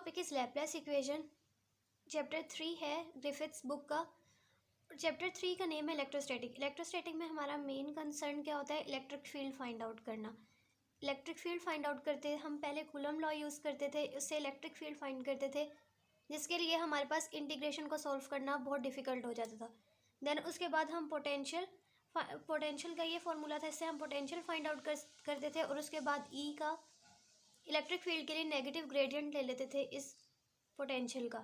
Topic is Laplace equation. Chapter 3 है Griffiths book का। Chapter 3 का नेम है इलेक्ट्रोस्टैटिक। इलेक्ट्रोस्टैटिक में हमारा मेन कंसर्न क्या होता है? इलेक्ट्रिक फील्ड फाइंड आउट करना। इलेक्ट्रिक फील्ड फाइंड आउट करते हम पहले कूलम लॉ यूज़ करते थे, उससे इलेक्ट्रिक फील्ड फाइंड करते थे, जिसके लिए हमारे पास इंटीग्रेशन को सॉल्व करना बहुत डिफिकल्ट हो जाता था। देन उसके बाद हम पोटेंशियल का ये फॉर्मूला था, इससे हम पोटेंशियल फाइंड आउट करते थे, और उसके बाद ई का इलेक्ट्रिक फील्ड के लिए नेगेटिव ग्रेडियंट ले लेते थे इस पोटेंशियल का।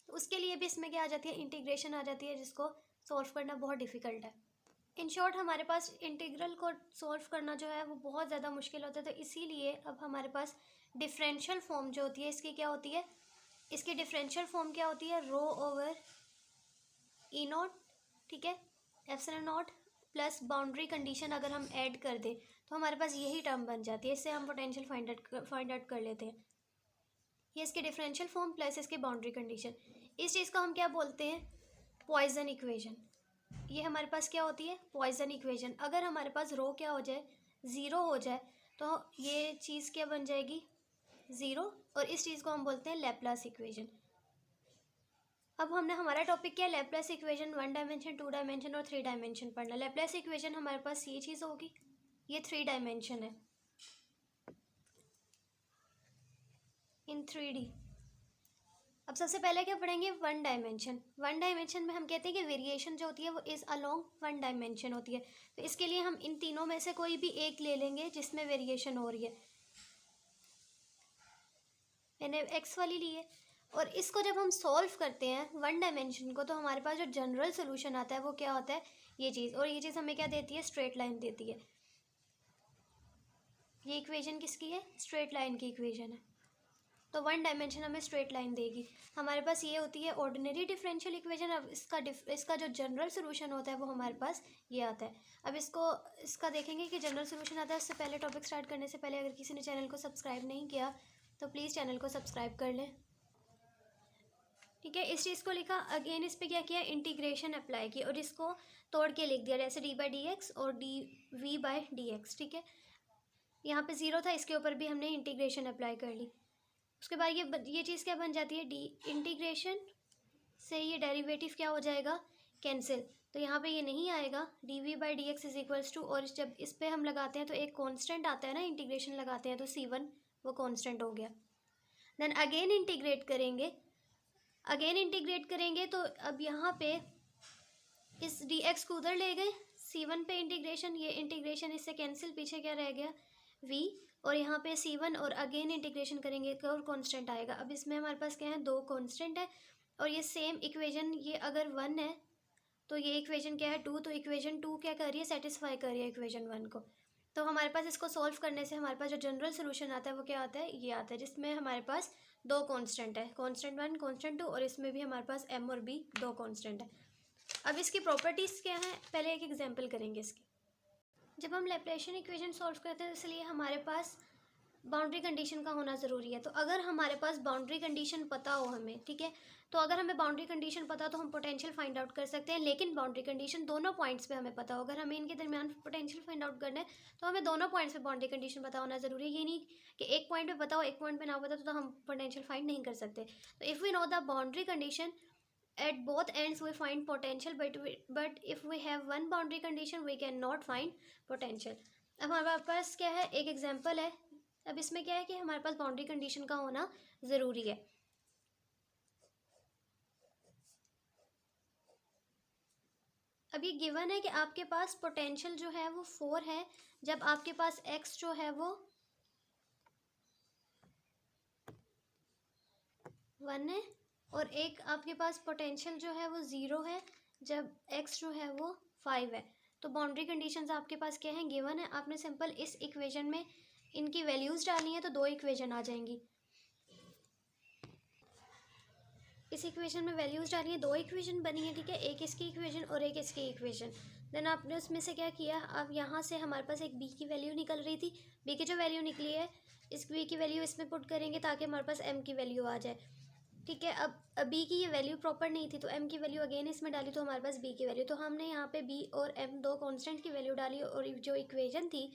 तो उसके लिए भी इसमें क्या आ जाती है? इंटीग्रेशन आ जाती है, जिसको सॉल्व करना बहुत डिफिकल्ट है। इन शॉर्ट हमारे पास इंटीग्रल को सॉल्व करना जो है वो बहुत ज़्यादा मुश्किल होता है। तो इसीलिए अब हमारे पास डिफरेंशियल फॉर्म जो होती है इसकी क्या होती है? इसकी डिफरेंशियल फॉर्म क्या होती है? रो ओवर ई नॉट, ठीक है, epsilon not plus boundary condition अगर हम ऐड कर दें तो हमारे पास यही टर्म बन जाती है। इससे हम पोटेंशियल फाइंड आउट कर लेते हैं। ये इसके डिफरेंशियल फॉर्म प्लस इसकी बाउंड्री कंडीशन। इस चीज़ को हम क्या बोलते हैं? Poisson equation. ये हमारे पास क्या होती है? Poisson equation. अगर हमारे पास रो क्या हो जाए? ज़ीरो हो जाए तो ये चीज़ क्या बन जाएगी? ज़ीरो। और इस चीज़ को हम बोलते हैं लैपलास इक्वेशन। अब हमने हमारा टॉपिक क्या है? लैपलास इक्वेशन 1 डायमेंशन, 2 डायमेंशन और 3 डायमेंशन पढ़ना। लैपलास इक्वेशन हमारे पास ये चीज़ होगी, ये 3 डायमेंशन है इन 3D। अब सबसे पहले क्या पढ़ेंगे? 1 डायमेंशन। 1 डायमेंशन में हम कहते हैं कि वेरिएशन जो होती है वो इज़ अलोंग 1 डायमेंशन होती है। तो इसके लिए हम इन तीनों में से कोई भी एक ले लेंगे जिसमें वेरिएशन हो रही है। मैंने एक्स वाली ली है, और इसको जब हम सॉल्व करते हैं 1 डायमेंशन को, तो हमारे पास जो जनरल सोल्यूशन आता है वो क्या होता है? ये चीज़। और ये चीज़ हमें क्या देती है? स्ट्रेट लाइन देती है। ये इक्वेशन किसकी है? स्ट्रेट लाइन की इक्वेशन है। तो 1 डायमेंशन हमें स्ट्रेट लाइन देगी। हमारे पास ये होती है ऑर्डिनरी डिफरेंशियल इक्वेशन। अब इसका जो जनरल सोल्यूशन होता है वो हमारे पास ये आता है। अब इसका देखेंगे कि जनरल सोल्यूशन आता है। उससे पहले टॉपिक स्टार्ट करने से पहले अगर किसी ने चैनल को सब्सक्राइब नहीं किया तो प्लीज़ चैनल को सब्सक्राइब कर लें, ठीक है। इस चीज़ को लिखा, अगेन इस पर क्या किया? इंटीग्रेशन अप्लाई की, और इसको तोड़ के लिख दिया जैसे d/dx और dv/dx, ठीक है। यहाँ पे ज़ीरो था, इसके ऊपर भी हमने इंटीग्रेशन अप्लाई कर ली। उसके बाद ये चीज़ क्या बन जाती है? डी इंटीग्रेशन से ये डेरिवेटिव क्या हो जाएगा? कैंसिल। तो यहाँ पे ये नहीं आएगा। dv/dx इज इक्वल्स टू, और जब इस पर हम लगाते हैं तो एक कांस्टेंट आता है ना, इंटीग्रेशन लगाते हैं तो c1 वो कांस्टेंट हो गया। देन अगेन इंटीग्रेट करेंगे तो अब यहाँ पे इस dx को उधर ले गए, c1 पे इंटीग्रेशन, ये इंटीग्रेशन इससे कैंसिल, पीछे क्या रह गया? v, और यहाँ पे c1, और अगेन इंटीग्रेशन करेंगे एक और कांस्टेंट आएगा। अब इसमें हमारे पास क्या है? 2 कांस्टेंट है, और ये सेम इक्वेशन, ये अगर 1 है तो ये इक्वेशन क्या है? 2। तो इक्वेशन 2 क्या कर रही है? सेटिस्फाई कर रही है इक्वेशन 1 को। तो हमारे पास इसको सॉल्व करने से हमारे पास जो जनरल सोल्यूशन आता है वो क्या आता है? ये आता है, जिसमें हमारे पास 2 कांस्टेंट है, कांस्टेंट 1, कांस्टेंट 2, और इसमें भी हमारे पास m और b 2 कांस्टेंट है। अब इसकी प्रॉपर्टीज़ क्या है? पहले एक एग्जांपल करेंगे इसकी। जब हम लैप्लासियन इक्वेशन सॉल्व करते हैं तो इसलिए हमारे पास बाउंड्री कंडीशन का होना ज़रूरी है। तो अगर हमारे पास बाउंड्री कंडीशन पता हो हमें, ठीक है, तो अगर हमें बाउंड्री कंडीशन पता तो हम पोटेंशियल फाइंड आउट कर सकते हैं। लेकिन बाउंड्री कंडीशन दोनों पॉइंट्स पे हमें पता हो। अगर हमें इनके दरमियान पोटेंशियल फाइंड आउट करना है तो हमें दोनों पॉइंट्स पे बाउंड्री कंडीशन पता होना ज़रूरी है। ये नहीं कि एक पॉइंट पे पता हो, एक पॉइंट पे ना पता तो हम पोटेंशियल फाइंड नहीं कर सकते। तो if we know the boundary condition at both ends we find potential, but if we have one boundary condition we cannot find potential. अब हमारे पास क्या है? एक एग्जांपल है। अब इसमें क्या है कि हमारे पास बाउंड्री कंडीशन का होना ज़रूरी है। अब ये गिवन है कि आपके पास पोटेंशियल जो है वो 4 है, जब आपके पास x जो है वो 1 है, और एक आपके पास पोटेंशियल जो है वो 0 है जब x जो है वो 5 है। तो बाउंड्री कंडीशंस आपके पास क्या है? गिवन है। आपने सिंपल इस इक्वेशन में इनकी वैल्यूज़ डालनी है तो 2 इक्वेशन आ जाएंगी। इस इक्वेशन में वैल्यूज़ डाली है, 2 इक्वेशन बनी है, ठीक है, एक इसकी इक्वेशन और एक इसकी इक्वेशन। देन आपने उसमें से क्या किया? अब यहाँ से हमारे पास एक b की वैल्यू निकल रही थी, b की जो वैल्यू निकली है इस b की वैल्यू इसमें पुट करेंगे ताकि हमारे पास m की वैल्यू आ जाए, ठीक है। अब b की ये वैल्यू प्रॉपर नहीं थी तो m की वैल्यू अगेन इसमें डाली तो हमारे पास b की वैल्यू, तो हमने यहाँ पे b और m 2 कांस्टेंट की वैल्यू डाली, और जो इक्वेशन थी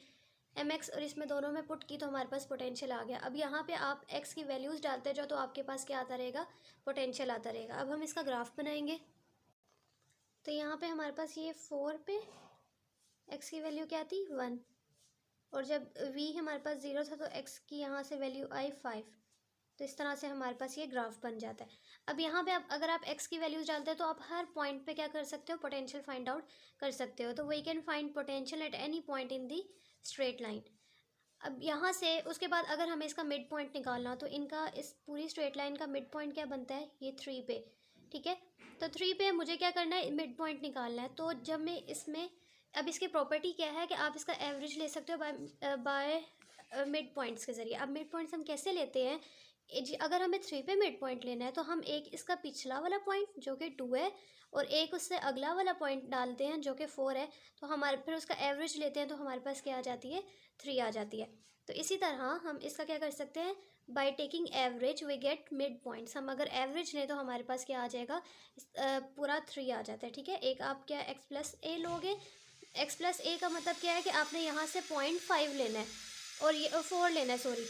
mx और इसमें दोनों में पुट की तो हमारे पास पोटेंशियल आ गया। अब यहाँ पे आप x की वैल्यूज़ डालते जाओ तो आपके पास क्या आता रहेगा, पोटेंशियल आता रहेगा। अब हम इसका ग्राफ बनाएंगे। तो यहाँ पे हमारे पास ये 4 पे x की वैल्यू क्या थी 1, और जब v हमारे पास 0 था तो x की यहाँ से वैल्यू आई 5। तो इस तरह से हमारे पास ये ग्राफ बन जाता है। अब यहाँ पे आप अगर आप x की वैल्यूज़ डालते हो तो आप हर पॉइंट पे क्या कर सकते हो, पोटेंशियल फाइंड आउट कर सकते हो। तो we can find potential at any point in the straight line. अब यहाँ से उसके बाद अगर हमें इसका मिड पॉइंट निकालना तो इनका इस पूरी स्ट्रेट लाइन का मिड पॉइंट क्या बनता है, ये 3 पे, ठीक है। तो 3 पे मुझे क्या करना है, मिड पॉइंट निकालना है। तो जब मैं इसमें, अब इसकी प्रॉपर्टी क्या है कि आप इसका एवरेज ले सकते हो बाय मिड पॉइंट्स के ज़रिए। अब मिड पॉइंट्स हम कैसे लेते हैं, अगर हमें 3 पे मिड पॉइंट लेना है तो हम एक इसका पिछला वाला पॉइंट जो कि 2 है और एक उससे अगला वाला पॉइंट डालते हैं जो कि 4 है। तो हमारे फिर उसका एवरेज लेते हैं तो हमारे पास क्या आ जाती है, 3 आ जाती है। तो इसी तरह हम इसका क्या कर सकते हैं, by taking average we get mid points. हम अगर एवरेज लें तो हमारे पास क्या आ जाएगा, पूरा 3 आ जाता है, ठीक है। एक आप क्या x प्लस ए लोगे, x प्लस ए का मतलब क्या है कि आपने यहाँ से 0.5 लेना है और ये 4 लेना है, सॉरी,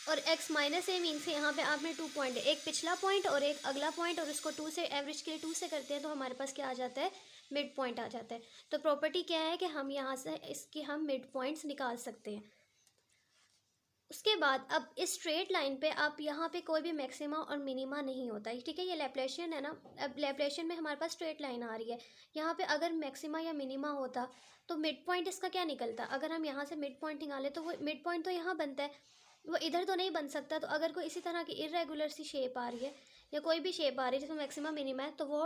और x माइनस ए मीन से यहाँ पे आपने 2 पॉइंट, एक पिछला पॉइंट और एक अगला पॉइंट, और उसको 2 से, एवरेज के लिए 2 से करते हैं तो हमारे पास क्या आ जाता है, मिड पॉइंट आ जाता है। तो प्रॉपर्टी क्या है कि हम यहाँ से इसकी हम मिड पॉइंट्स निकाल सकते हैं। उसके बाद अब इस स्ट्रेट लाइन पे आप यहाँ पे कोई भी मैक्सिमा और मिनिमा नहीं होता है, ठीक है। ये लैप्लासियन है ना, अब लैप्लासियन में हमारे पास स्ट्रेट लाइन आ रही है। यहाँ पे अगर मैक्सिमा या मिनिमा होता तो मिड पॉइंट इसका क्या निकलता, अगर हम यहाँ से मिड पॉइंट निकालें तो वो मिड पॉइंट तो यहाँ बनता है, वो इधर तो नहीं बन सकता। तो अगर कोई इसी तरह की इरेगुलर सी शेप आ रही है या कोई भी शेप आ रही है जिसमें मैक्सिमा मिनिमा है तो वो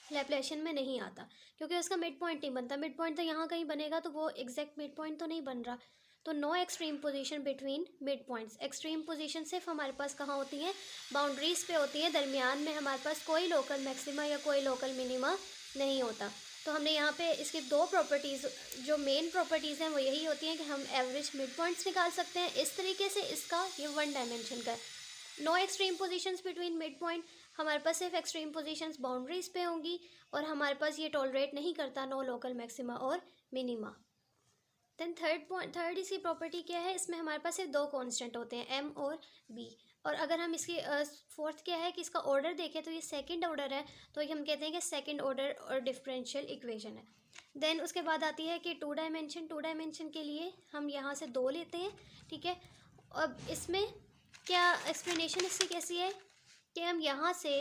लैप्लासियन में नहीं आता, क्योंकि उसका मिड पॉइंट नहीं बनता। मिड पॉइंट तो यहाँ कहीं बनेगा तो वो एग्जैक्ट मिड पॉइंट तो नहीं बन रहा। तो no extreme position between mid points. Extreme position सिर्फ हमारे पास कहाँ होती हैं, बाउंड्रीज पे होती है, दरमियान में हमारे पास कोई लोकल मैक्सिमा या कोई लोकल मिनिमा नहीं होता। तो हमने यहाँ पे इसकी 2 प्रॉपर्टीज़, जो मेन प्रॉपर्टीज़ हैं वो यही होती हैं कि हम एवरेज मिड पॉइंट्स निकाल सकते हैं इस तरीके से। इसका ये 1 डायमेंशन का है। No extreme positions between mid point, हमारे पास सिर्फ एक्सट्रीम पोजीशंस बाउंड्रीज पे होंगी और हमारे पास ये टॉलरेट नहीं करता नो लोकल मैक्सिमा और मिनिमा। देन थर्ड इसकी प्रॉपर्टी क्या है, इसमें हमारे पास सिर्फ 2 कांस्टेंट होते हैं, m और b। और अगर हम इसकी फोर्थ क्या है कि इसका ऑर्डर देखें तो ये सेकंड ऑर्डर है, तो ये हम कहते हैं कि सेकंड ऑर्डर और डिफरेंशियल इक्वेशन है। देन उसके बाद आती है कि 2 डायमेंशन के लिए हम यहाँ से 2 लेते हैं, ठीक है। अब इसमें क्या एक्सप्लेनेशन इसकी कैसी है कि हम यहाँ से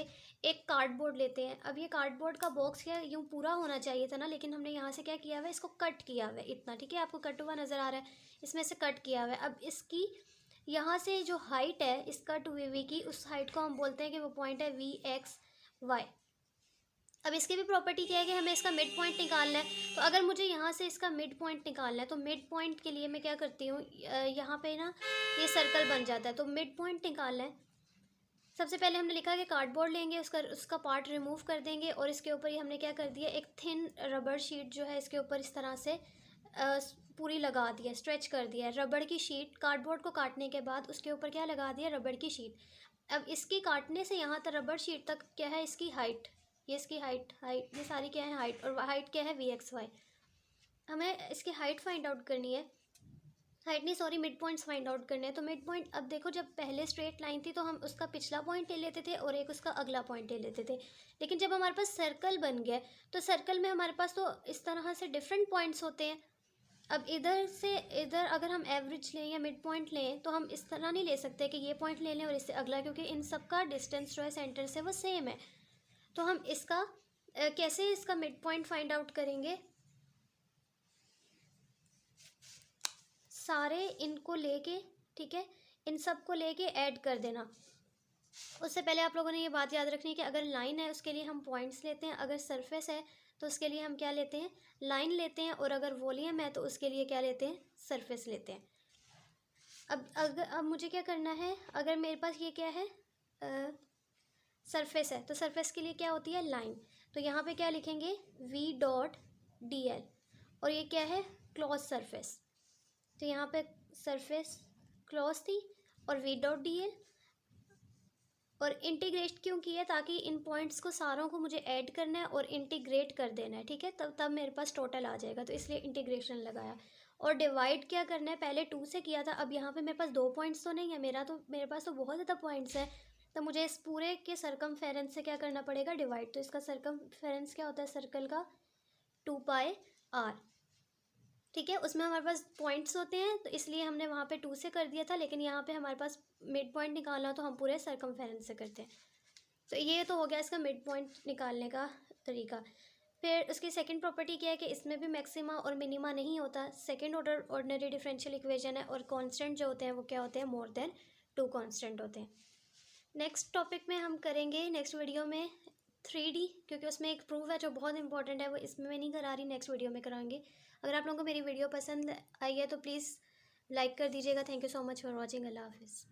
एक कार्डबोर्ड लेते हैं। अब ये कार्डबोर्ड का बॉक्स क्या यूँ पूरा होना चाहिए था ना, लेकिन हमने यहाँ से क्या किया हुआ है, इसको कट किया हुआ है इतना, ठीक है। आपको कट हुआ नज़र आ रहा है, इसमें से कट किया हुआ है। अब इसकी यहाँ से जो हाइट है इस कट हुई हुई की, उस हाइट को हम बोलते हैं कि वो पॉइंट है VXY। अब इसकी भी प्रॉपर्टी क्या है कि हमें इसका मिड पॉइंट निकालना है। तो अगर मुझे यहाँ से इसका मिड पॉइंट निकालना है तो मिड पॉइंट के लिए मैं क्या करती हूँ, यहाँ पे ना ये सर्कल बन जाता है। तो मिड पॉइंट निकालना है, सबसे पहले हमने लिखा कि कार्डबोर्ड लेंगे, उसका पार्ट रिमूव कर देंगे और इसके ऊपर ही हमने क्या कर दिया, एक थिन रबड़ शीट जो है इसके ऊपर इस तरह से पूरी लगा दिया, स्ट्रेच कर दिया रबड़ की शीट। कार्डबोर्ड को काटने के बाद उसके ऊपर क्या लगा दिया, रबड़ की शीट। अब इसकी काटने से यहाँ तक रबड़ शीट तक क्या है, इसकी हाइट, ये इसकी हाइट ये सारी क्या है हाइट, और हाइट क्या है VXY। हमें इसकी हाइट फाइंड आउट करनी है, हाइट नहीं sorry, mid points find out करने हैं। तो मिड पॉइंट, अब देखो जब पहले स्ट्रेट लाइन थी तो हम उसका पिछला पॉइंट ले लेते थे और एक उसका अगला पॉइंट ले लेते थे। लेकिन जब हमारे पास सर्कल बन गया तो सर्कल में हमारे पास तो इस तरह से डिफरेंट पॉइंट्स होते हैं। अब इधर से इधर अगर हम एवरेज लें या मिड पॉइंट लें तो हम इस तरह नहीं ले सकते कि ये पॉइंट ले लें और इससे अगला, क्योंकि इन सब का डिस्टेंस जो है सेंटर से वो सेम है। तो हम इसका कैसे इसका मिड पॉइंट फाइंड आउट करेंगे, सारे इनको लेके, ठीक है, इन सब को लेके ऐड कर देना। उससे पहले आप लोगों ने ये बात याद रखनी है कि अगर लाइन है उसके लिए हम पॉइंट्स लेते हैं, अगर सरफेस है तो उसके लिए हम क्या लेते हैं, लाइन लेते हैं, और अगर वॉल्यूम है तो उसके लिए क्या लेते हैं, सरफेस लेते हैं। अब मुझे क्या करना है, अगर मेरे पास ये क्या है सरफेस है तो सरफेस के लिए क्या होती है, लाइन। तो यहाँ पे क्या लिखेंगे, V.dl, और ये क्या है, क्लोज सरफेस। तो यहाँ पे सरफेस क्लोज थी और V.dl, और इंटीग्रेट क्यों किया, ताकि इन पॉइंट्स को सारों को मुझे ऐड करना है और इंटीग्रेट कर देना है, ठीक है। तब मेरे पास टोटल आ जाएगा, तो इसलिए इंटीग्रेशन लगाया। और डिवाइड क्या करना है, पहले 2 से किया था, अब यहाँ पे मेरे पास 2 पॉइंट्स तो नहीं है, मेरे पास तो बहुत ज़्यादा पॉइंट्स हैं, तो मुझे इस पूरे के सरकमफेरेंस से क्या करना पड़ेगा, डिवाइड। तो इसका सरकमफेरेंस क्या होता है सर्कल का, 2πr। ठीक है, उसमें हमारे पास पॉइंट्स होते हैं, तो इसलिए हमने वहाँ पे 2 से कर दिया था, लेकिन यहाँ पे हमारे पास मिड पॉइंट निकालना तो हम पूरे सरकमफेरेंस से करते हैं। तो ये तो हो गया इसका मिड पॉइंट निकालने का तरीका। फिर उसकी सेकंड प्रॉपर्टी क्या है कि इसमें भी मैक्सिमा और मिनिमा नहीं होता, second order ordinary differential equation है, और कांस्टेंट जो होते हैं वो क्या होते हैं, मोर देन 2 कांस्टेंट होते हैं। नेक्स्ट टॉपिक में हम करेंगे नेक्स्ट वीडियो में 3D, क्योंकि उसमें एक प्रूफ है जो बहुत इंपॉर्टेंट है, वो इसमें मैं नहीं करा रही, नेक्स्ट वीडियो में कराएंगे। अगर आप लोगों को मेरी वीडियो पसंद आई है तो प्लीज़ लाइक कर दीजिएगा। Thank you so much for watching. Allah हाफिज़।